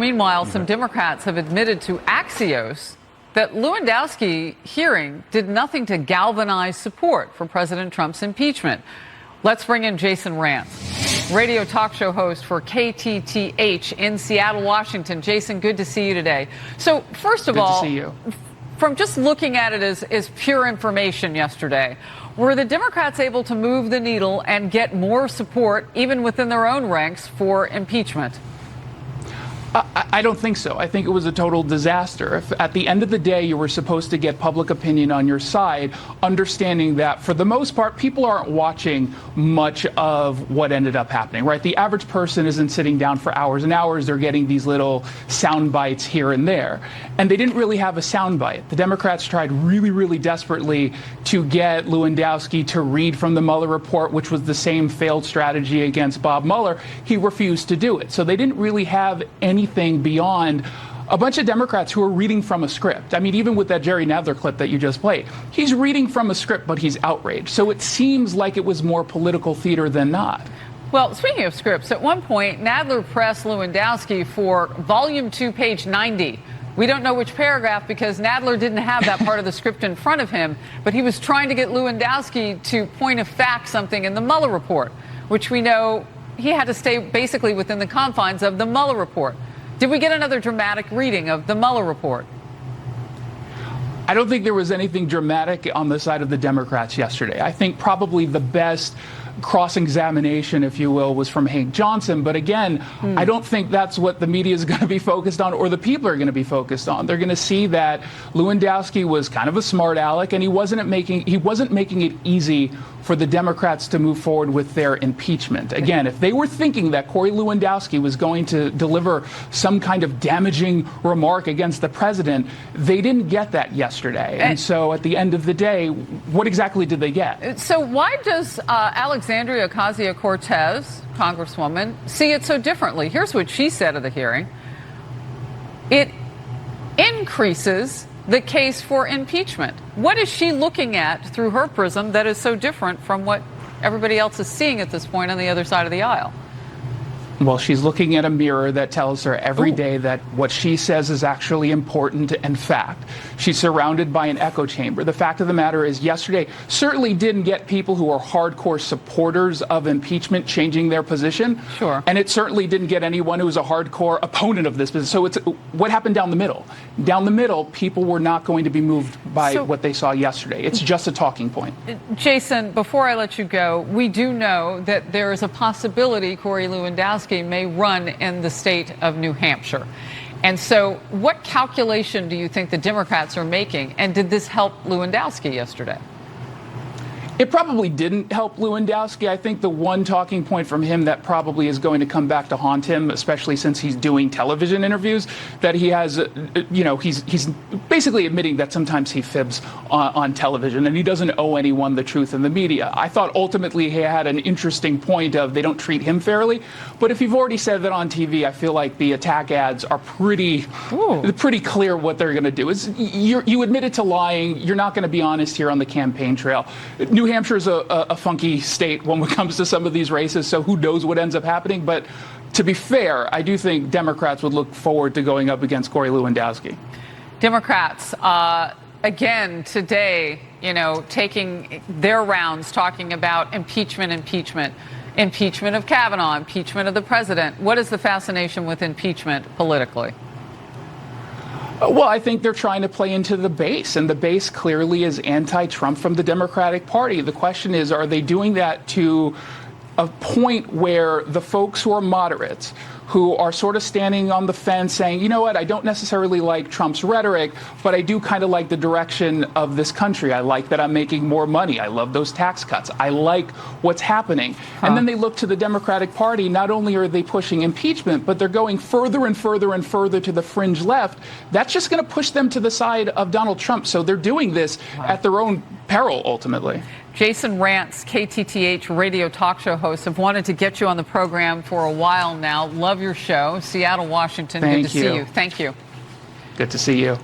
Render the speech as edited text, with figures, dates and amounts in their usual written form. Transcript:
Meanwhile, some Democrats have admitted to Axios that Lewandowski hearing did nothing to galvanize support for President Trump's impeachment. Let's bring in Jason Rantz, radio talk show host for KTTH in Seattle, Washington. Jason, good to see you today. So first of all, from just looking at it as pure information yesterday, were the Democrats able to move the needle and get more support, even within their own ranks, for impeachment? I don't think so. I think it was a total disaster. If at the end of the day you were supposed to get public opinion on your side, understanding that for the most part people aren't watching much of what ended up happening, right? The average person isn't sitting down for hours and hours. They're getting these little sound bites here and there. And they didn't really have a sound bite. The Democrats tried really, really desperately to get Lewandowski to read from the Mueller report, which was the same failed strategy against Bob Mueller. He refused to do it. So they didn't really have anything beyond a bunch of Democrats who are reading from a script. I mean, even with that Jerry Nadler clip that you just played, he's reading from a script, but he's outraged. So it seems like it was more political theater than not. Well, speaking of scripts, at one point, Nadler pressed Lewandowski for volume 2, page 90. We don't know which paragraph because Nadler didn't have that part of the script in front of him, but he was trying to get Lewandowski to point of fact something in the Mueller report, which we know he had to stay basically within the confines of the Mueller report. Did we get another dramatic reading of the Mueller report? I don't think there was anything dramatic on the side of the Democrats yesterday. I think probably the best cross-examination, if you will, was from Hank Johnson. But again, I don't think that's what the media is going to be focused on or the people are going to be focused on. They're going to see that Lewandowski was kind of a smart aleck and he wasn't making it easy for the Democrats to move forward with their impeachment. Again, if they were thinking that Corey Lewandowski was going to deliver some kind of damaging remark against the president, they didn't get that yesterday. And so at the end of the day, what exactly did they get? So why does Alexandria Ocasio-Cortez, Congresswoman, see it so differently? Here's what she said at the hearing. It increases the case for impeachment. What is she looking at through her prism that is so different from what everybody else is seeing at this point on the other side of the aisle? Well, she's looking at a mirror that tells her every day that what she says is actually important and fact. She's surrounded by an echo chamber. The fact of the matter is yesterday certainly didn't get people who are hardcore supporters of impeachment changing their position. Sure. And it certainly didn't get anyone who was a hardcore opponent of this. So it's what happened down the middle. Down the middle, people were not going to be moved by what they saw yesterday. It's just a talking point. Jason, before I let you go, we do know that there is a possibility Corey Lewandowski may run in the state of New Hampshire. And so what calculation do you think the Democrats are making? And did this help Lewandowski yesterday? It probably didn't help Lewandowski. I think the one talking point from him that probably is going to come back to haunt him, especially since he's doing television interviews, that he has, he's basically admitting that sometimes he fibs on television and he doesn't owe anyone the truth in the media. I thought ultimately he had an interesting point of they don't treat him fairly. But if you've already said that on TV, I feel like the attack ads are pretty clear what they're going to do. You admitted to lying. You're not going to be honest here on the campaign trail. New Hampshire is a funky state when it comes to some of these races, so who knows what ends up happening. But to be fair, I do think Democrats would look forward to going up against Corey Lewandowski. Democrats, again, today, taking their rounds, talking about impeachment of Kavanaugh, impeachment of the president. What is the fascination with impeachment politically? Well, I think they're trying to play into the base, and the base clearly is anti-Trump from the Democratic Party. The question is, are they doing that to a point where the folks who are moderates, who are sort of standing on the fence saying, you know what, I don't necessarily like Trump's rhetoric, but I do kind of like the direction of this country. I like that I'm making more money. I love those tax cuts. I like what's happening. And then they look to the Democratic Party. Not only are they pushing impeachment, but they're going further and further and further to the fringe left. That's just going to push them to the side of Donald Trump. So they're doing this at their own peril, ultimately. Jason Rantz, KTTH radio talk show host, have wanted to get you on the program for a while now. Love your show. Seattle, Washington. Good to see you. Thank you. Good to see you.